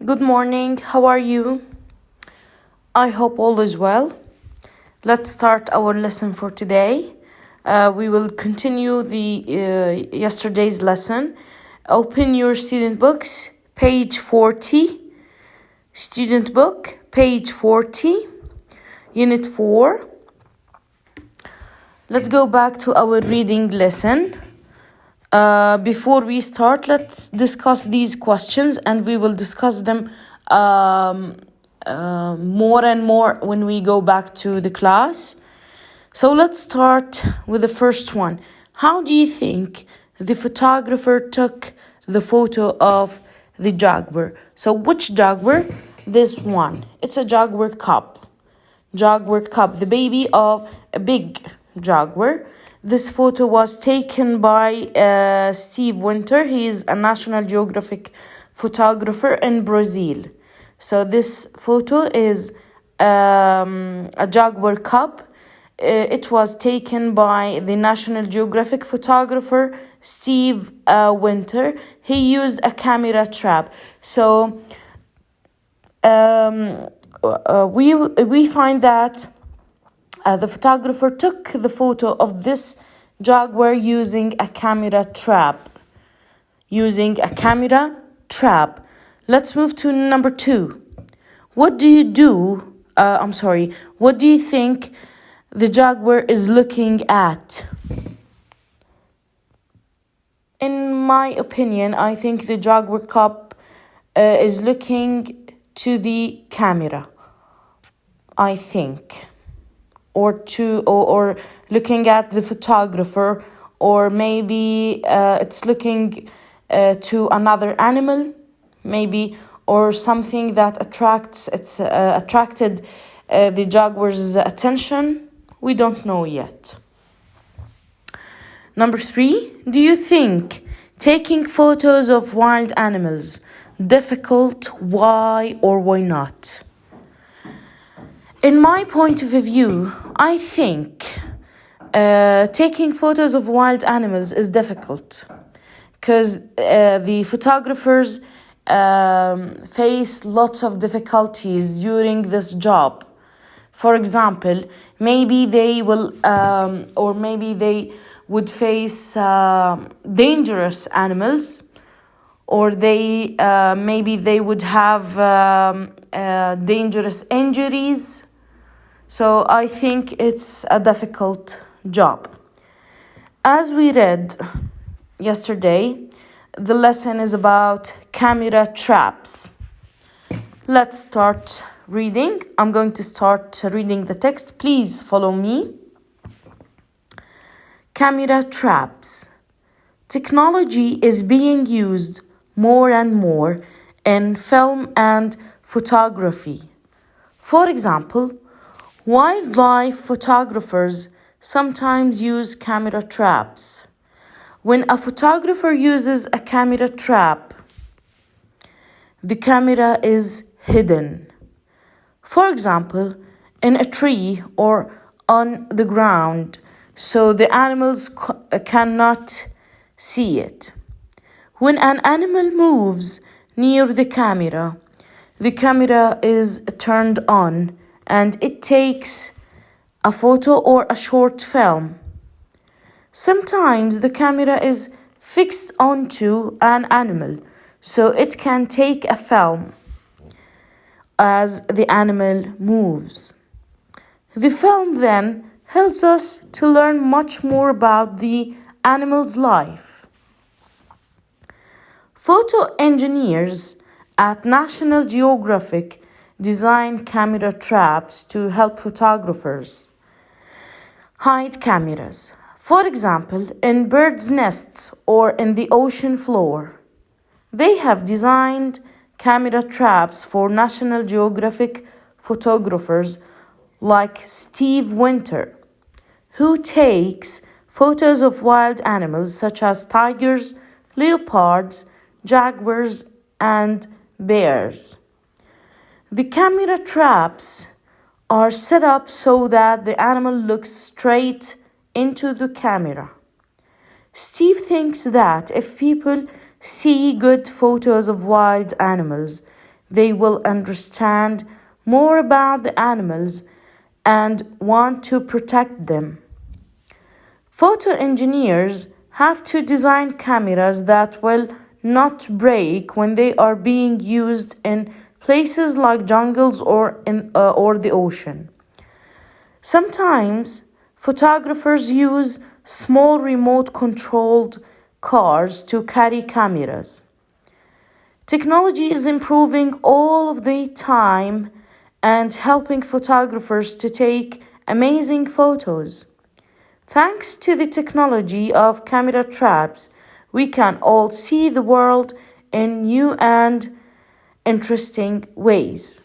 Good morning, how are you? I hope all is well. Let's start our lesson for today. We will continue the yesterday's lesson. Open your student books, page 40. Student book, page 40, unit 4. Let's go back to our reading lesson. Before we start, let's discuss these questions and we will discuss them more and more when we go back to the class. So let's start with the first one. How do you think the photographer took the photo of the jaguar? So which jaguar? This one. It's a jaguar cub. Jaguar cub, the baby of a big jaguar. This photo was taken by Steve Winter. He is a National Geographic photographer in Brazil. So this photo is a jaguar cub. It was taken by the National Geographic photographer Steve Winter. He used a camera trap. So we find that the photographer took the photo of this jaguar using a camera trap. Let's move to number 2. What do you think the jaguar is looking at? In my opinion, I think the jaguar cub is looking to the camera. I think. Or looking at the photographer, or maybe it's looking to another animal, maybe, or something that attracted the jaguar's attention. We don't know yet. Number 3, do you think taking photos of wild animals difficult? Why or why not? In my point of view, I think taking photos of wild animals is difficult because the photographers face lots of difficulties during this job. For example, maybe they would face dangerous animals, or maybe they would have dangerous injuries. So I think it's a difficult job. As we read yesterday, the lesson is about camera traps. Let's start reading. I'm going to start reading the text. Please follow me. Camera traps. Technology is being used more and more in film and photography. For example, wildlife photographers sometimes use camera traps. When a photographer uses a camera trap, the camera is hidden. For example, in a tree or on the ground, so the animals cannot see it. When an animal moves near the camera is turned on and it takes a photo or a short film. Sometimes the camera is fixed onto an animal, so it can take a film as the animal moves. The film then helps us to learn much more about the animal's life. Photo engineers at National Geographic design camera traps to help photographers hide cameras. For example, in birds' nests or in the ocean floor. They have designed camera traps for National Geographic photographers like Steve Winter, who takes photos of wild animals such as tigers, leopards, jaguars, and bears. The camera traps are set up so that the animal looks straight into the camera. Steve thinks that if people see good photos of wild animals, they will understand more about the animals and want to protect them. Photo engineers have to design cameras that will not break when they are being used in places like jungles or the ocean. Sometimes photographers use small remote controlled cars to carry cameras. Technology is improving all of the time and helping photographers to take amazing photos. Thanks to the technology of camera traps, we can all see the world in new and interesting ways.